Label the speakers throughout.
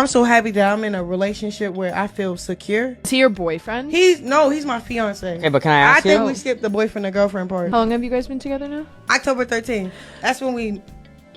Speaker 1: I'm so happy that I'm in a relationship where I feel secure.
Speaker 2: Is he your boyfriend?
Speaker 1: He's my fiance.
Speaker 3: Okay, but can I ask you?
Speaker 1: I think we skipped the boyfriend and girlfriend part.
Speaker 2: How long have you guys been together now?
Speaker 1: October 13th. That's when we...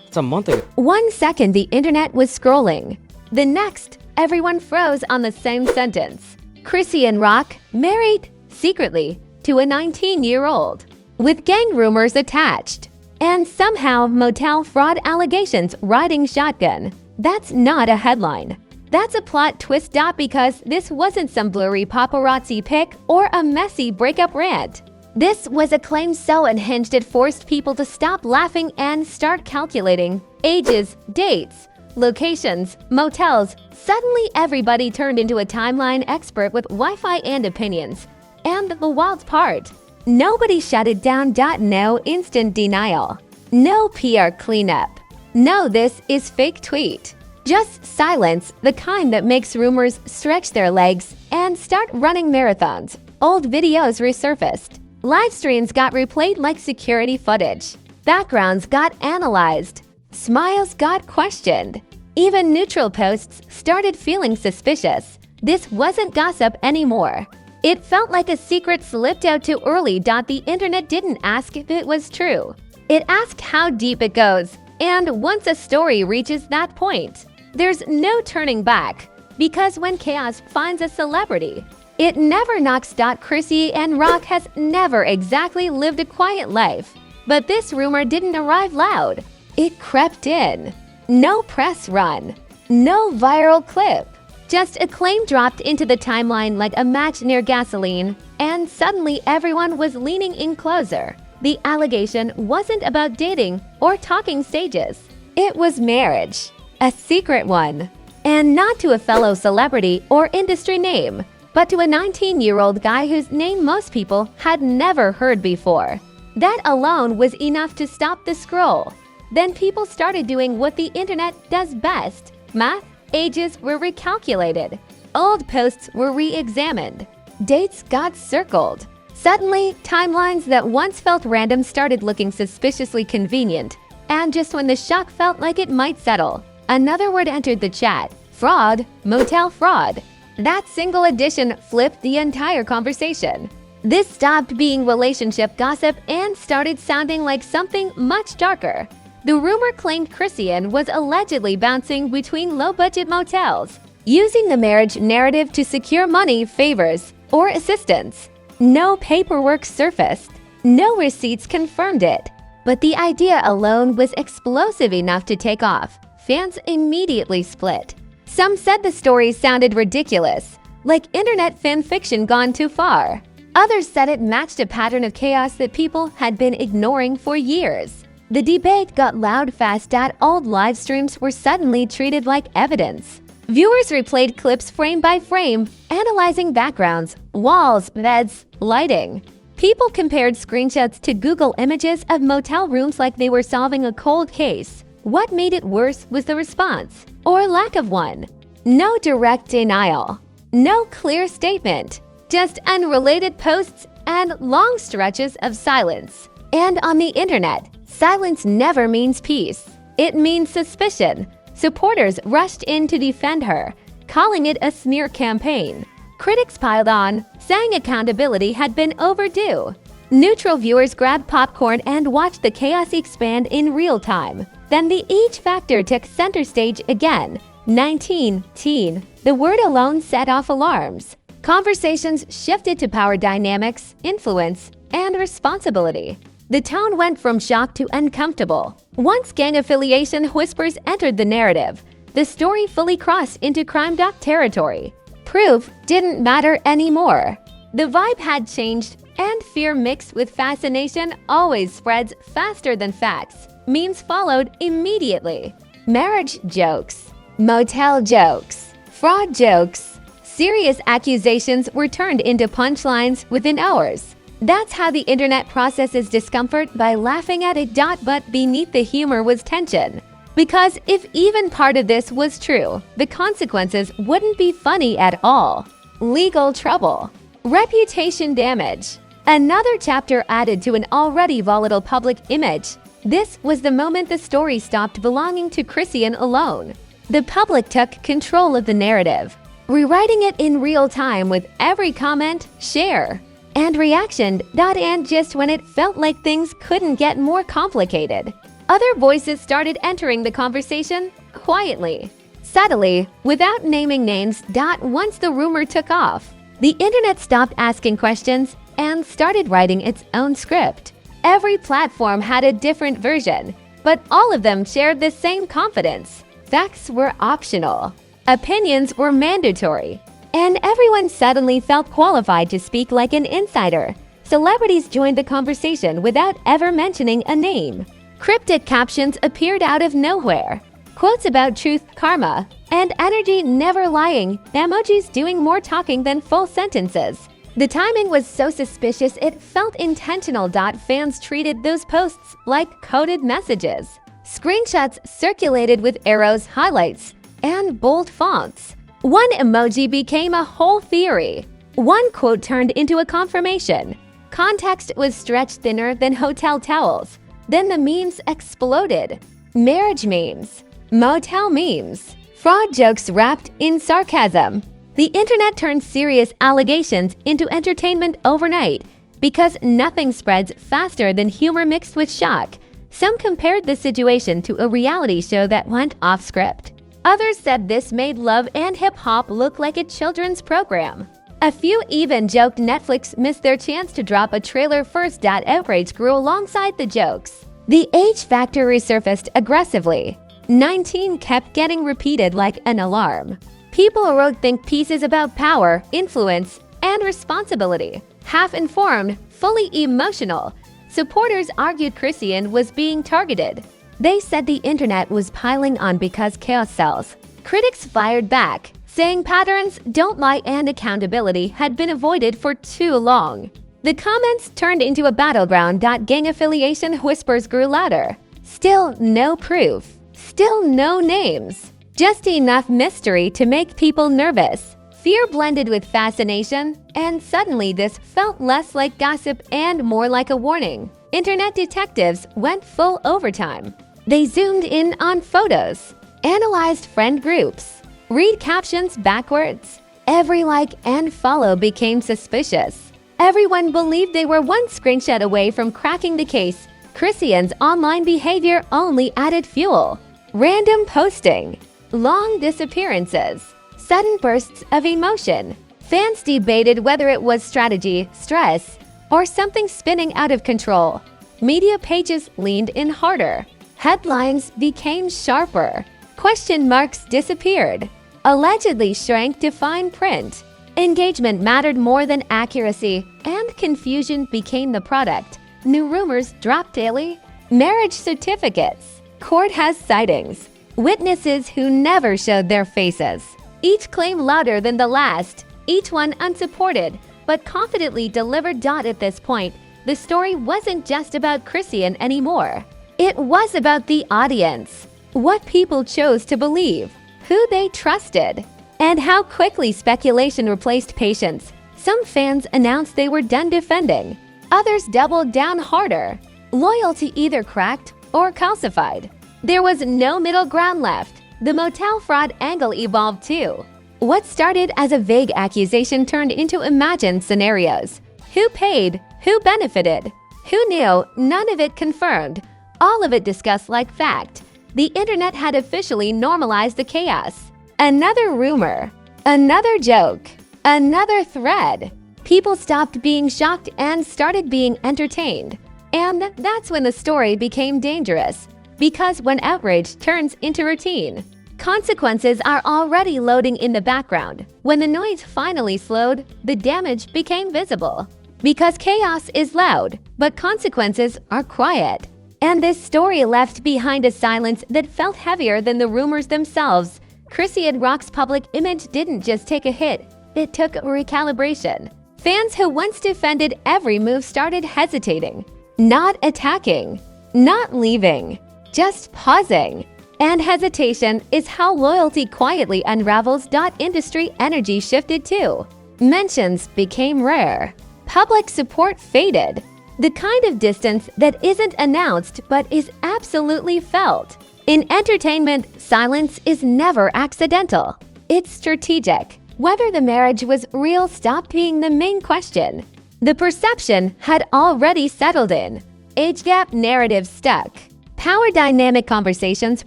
Speaker 3: It's a month ago.
Speaker 4: 1 second, the internet was scrolling. The next, everyone froze on the same sentence. Chrisean Rock married secretly to a 19-year-old with gang rumors attached. And somehow motel fraud allegations riding shotgun. That's not a headline. That's a plot twist. Because this wasn't some blurry paparazzi pic or a messy breakup rant. This was a claim so unhinged it forced people to stop laughing and start calculating ages, dates, locations, motels. Suddenly everybody turned into a timeline expert with Wi-Fi and opinions. And the wild part, nobody shut it down. No instant denial. No PR cleanup. No, this is fake tweet. Just silence, the kind that makes rumors stretch their legs and start running marathons. Old videos resurfaced. Live streams got replayed like security footage. Backgrounds got analyzed. Smiles got questioned. Even neutral posts started feeling suspicious. This wasn't gossip anymore. It felt like a secret slipped out too early. The internet didn't ask if it was true. It asked how deep it goes. And once a story reaches that point, there's no turning back. Because when chaos finds a celebrity, it never knocks. Chrisean Rock has never exactly lived a quiet life. But this rumor didn't arrive loud. It crept in. No press run. No viral clip. Just a claim dropped into the timeline like a match near gasoline, and suddenly everyone was leaning in closer. The allegation wasn't about dating or talking stages. It was marriage. A secret one. And not to a fellow celebrity or industry name, but to a 19-year-old guy whose name most people had never heard before. That alone was enough to stop the scroll. Then people started doing what the internet does best. Math, ages were recalculated. Old posts were re-examined. Dates got circled. Suddenly, timelines that once felt random started looking suspiciously convenient. And just when the shock felt like it might settle, another word entered the chat. Fraud, motel fraud. That single addition flipped the entire conversation. This stopped being relationship gossip and started sounding like something much darker. The rumor claimed Chrisean was allegedly bouncing between low-budget motels, using the marriage narrative to secure money, favors, or assistance. No paperwork surfaced. No receipts confirmed it. But the idea alone was explosive enough to take off. Fans immediately split. Some said the story sounded ridiculous, like internet fan fiction gone too far. Others said it matched a pattern of chaos that people had been ignoring for years. The debate got loud fast. Old live streams were suddenly treated like evidence. Viewers replayed clips frame by frame, analyzing backgrounds, walls, beds, lighting. People compared screenshots to Google images of motel rooms like they were solving a cold case. What made it worse was the response, or lack of one. No direct denial. No clear statement. Just unrelated posts and long stretches of silence. And on the internet, silence never means peace. It means suspicion. Supporters rushed in to defend her, calling it a smear campaign. Critics piled on, saying accountability had been overdue. Neutral viewers grabbed popcorn and watched the chaos expand in real time. Then the age factor took center stage again. 19, teen. The word alone set off alarms. Conversations shifted to power dynamics, influence, and responsibility. The tone went from shock to uncomfortable. Once gang affiliation whispers entered the narrative, the story fully crossed into crime doc territory. Proof didn't matter anymore. The vibe had changed, and fear mixed with fascination always spreads faster than facts. Memes followed immediately. Marriage jokes, motel jokes, fraud jokes. Serious accusations were turned into punchlines within hours. That's how the internet processes discomfort, by laughing at it. But beneath the humor was tension. Because if even part of this was true, the consequences wouldn't be funny at all. Legal trouble. Reputation damage. Another chapter added to an already volatile public image. This was the moment the story stopped belonging to Chrisean alone. the public took control of the narrative, rewriting it in real time with every comment, share, and reaction. And just when it felt like things couldn't get more complicated, other voices started entering the conversation quietly, subtly, without naming names. Once the rumor took off, the internet stopped asking questions and started writing its own script. Every platform had a different version, but all of them shared the same confidence. Facts were optional, opinions were mandatory, and everyone suddenly felt qualified to speak like an insider. Celebrities joined the conversation without ever mentioning a name. Cryptic captions appeared out of nowhere. Quotes about truth, karma, and energy never lying, emojis doing more talking than full sentences. The timing was so suspicious it felt intentional. Fans treated those posts like coded messages. Screenshots circulated with arrows, highlights, and bold fonts. One emoji became a whole theory. One quote turned into a confirmation. Context was stretched thinner than hotel towels. Then the memes exploded. Marriage memes, motel memes, fraud jokes wrapped in sarcasm. The internet turned serious allegations into entertainment overnight because nothing spreads faster than humor mixed with shock. Some compared the situation to a reality show that went off script. Others said this made Love and Hip Hop look like a children's program. A few even joked Netflix missed their chance to drop a trailer first. Outrage grew alongside the jokes. The age factor resurfaced aggressively. 19 kept getting repeated like an alarm. People wrote think pieces about power, influence, and responsibility. Half-informed, fully emotional. Supporters argued Chrisean was being targeted. They said the internet was piling on because chaos sells. Critics fired back, saying patterns don't lie and accountability had been avoided for too long. The comments turned into a battleground. Gang affiliation whispers grew louder. Still no proof. Still no names. Just enough mystery to make people nervous. Fear blended with fascination, and suddenly this felt less like gossip and more like a warning. Internet detectives went full overtime. They zoomed in on photos, analyzed friend groups, read captions backwards. Every like and follow became suspicious. Everyone believed they were one screenshot away from cracking the case. Chrisean's online behavior only added fuel. Random posting, long disappearances, sudden bursts of emotion. Fans debated whether it was strategy, stress, or something spinning out of control. Media pages leaned in harder. Headlines became sharper. Question marks disappeared. Allegedly shrank to fine print. Engagement mattered more than accuracy, and confusion became the product. New rumors dropped daily. Marriage certificates. Courthouse sightings. Witnesses who never showed their faces. Each claim louder than the last, each one unsupported, but confidently delivered. At this point, the story wasn't just about Chrisean anymore. It was about the audience, what people chose to believe, who they trusted, and how quickly speculation replaced patience. Some fans announced they were done defending. Others doubled down harder. Loyalty either cracked or calcified. There was no middle ground left. The motel fraud angle evolved too. What started as a vague accusation turned into imagined scenarios. Who paid? Who benefited? Who knew? None of it confirmed. All of it discussed like fact. The internet had officially normalized the chaos. Another rumor. Another joke. Another thread. People stopped being shocked and started being entertained. And that's when the story became dangerous. Because when outrage turns into routine, consequences are already loading in the background. When the noise finally slowed, the damage became visible. Because chaos is loud, but consequences are quiet. And this story left behind a silence that felt heavier than the rumors themselves. Chrisean Rock's public image didn't just take a hit, it took a recalibration. Fans who once defended every move started hesitating, not attacking, not leaving, just pausing. And hesitation is how loyalty quietly unravels. Industry energy shifted too. Mentions became rare. Public support faded. The kind of distance that isn't announced but is absolutely felt. In entertainment, silence is never accidental. It's strategic. Whether the marriage was real stopped being the main question. The perception had already settled in. Age gap narratives stuck. Power dynamic conversations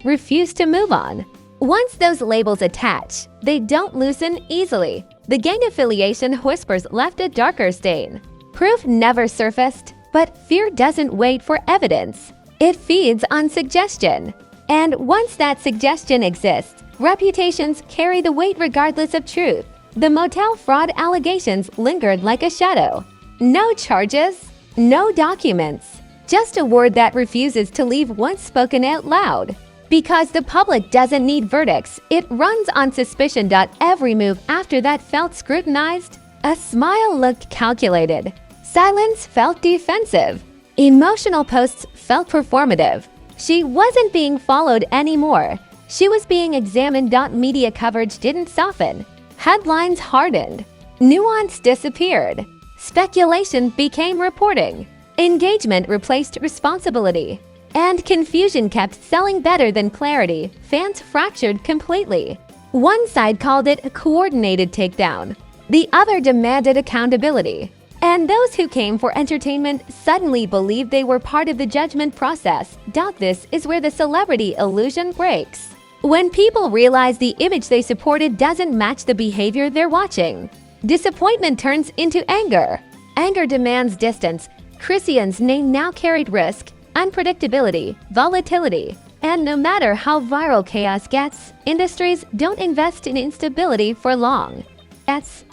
Speaker 4: refuse to move on. Once those labels attach, they don't loosen easily. The gang affiliation whispers left a darker stain. Proof never surfaced, but fear doesn't wait for evidence. It feeds on suggestion. And once that suggestion exists, reputations carry the weight regardless of truth. The motel fraud allegations lingered like a shadow. No charges, no documents, just a word that refuses to leave once spoken out loud. Because the public doesn't need verdicts, it runs on suspicion. Every move after that felt scrutinized. A smile looked calculated. Silence felt defensive. Emotional posts felt performative. She wasn't being followed anymore. She was being examined. Media coverage didn't soften. Headlines hardened. Nuance disappeared. Speculation became reporting. Engagement replaced responsibility. And confusion kept selling better than clarity. Fans fractured completely. One side called it a coordinated takedown. The other demanded accountability. And those who came for entertainment suddenly believed they were part of the judgment process. This is where the celebrity illusion breaks. When people realize the image they supported doesn't match the behavior they're watching, disappointment turns into anger. Anger demands distance. Chrisean's name now carried risk, unpredictability, volatility. And no matter how viral chaos gets, industries don't invest in instability for long.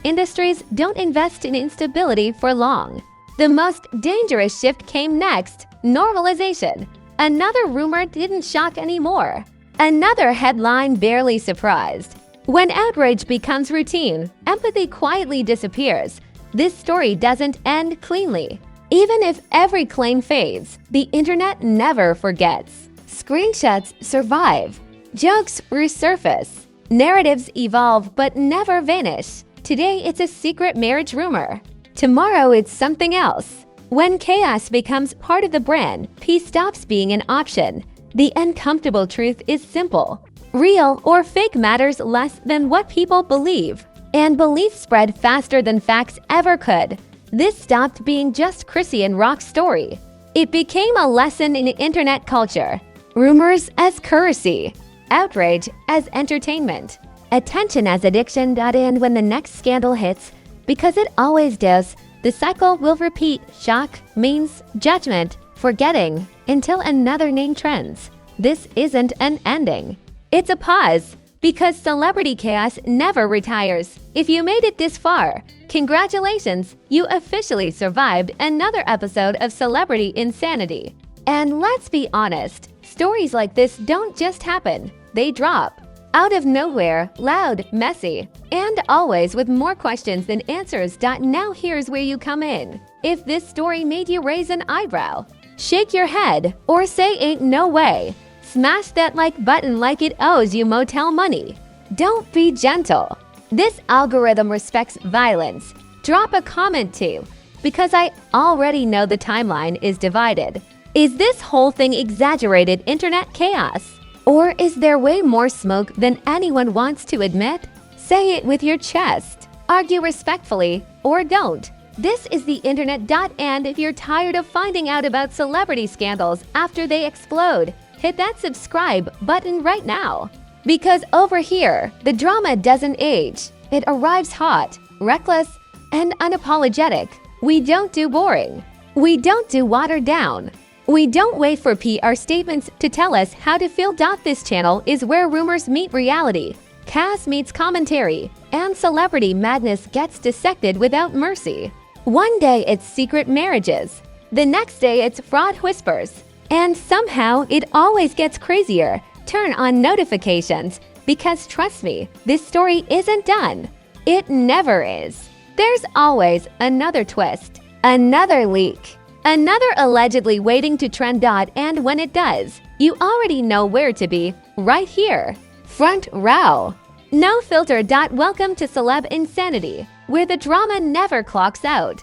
Speaker 4: Industries don't invest in instability for long. The most dangerous shift came next: normalization. Another rumor didn't shock anymore. Another headline barely surprised. When outrage becomes routine, empathy quietly disappears. This story doesn't end cleanly. Even if every claim fades, the internet never forgets. Screenshots survive. Jokes resurface. Narratives evolve but never vanish. Today it's a secret marriage rumor. Tomorrow it's something else. When chaos becomes part of the brand, peace stops being an option. The uncomfortable truth is simple. Real or fake matters less than what people believe. And belief spread faster than facts ever could. This stopped being just Chrisean Rock's story. It became a lesson in internet culture. Rumors as currency. Outrage as entertainment. Attention as addiction. And when the next scandal hits, because it always does, the cycle will repeat. Shock means judgment, forgetting, until another name trends. This isn't an ending. It's a pause, because celebrity chaos never retires. If you made it this far, congratulations, you officially survived another episode of Celebrity Insanity. And let's be honest, stories like this don't just happen, they drop. Out of nowhere, loud, messy, and always with more questions than answers. Now here's where you come in. If this story made you raise an eyebrow, shake your head, or say ain't no way, smash that like button like it owes you motel money. Don't be gentle. This algorithm respects violence. Drop a comment too, because I already know the timeline is divided. Is this whole thing exaggerated internet chaos? Or is there way more smoke than anyone wants to admit? Say it with your chest. Argue respectfully, or don't. This is the internet. And if you're tired of finding out about celebrity scandals after they explode, hit that subscribe button right now. Because over here, the drama doesn't age. It arrives hot, reckless, and unapologetic. We don't do boring. We don't do watered down. We don't wait for PR statements to tell us how to feel. This channel is where rumors meet reality, cast meets commentary, and celebrity madness gets dissected without mercy. One day it's secret marriages, the next day it's fraud whispers, and somehow it always gets crazier. Turn on notifications, because trust me, this story isn't done. It never is. There's always another twist, another leak, another allegedly waiting to trend. And when it does, you already know where to be, right here, front row. No filter. Welcome to Celeb Insanity, where the drama never clocks out.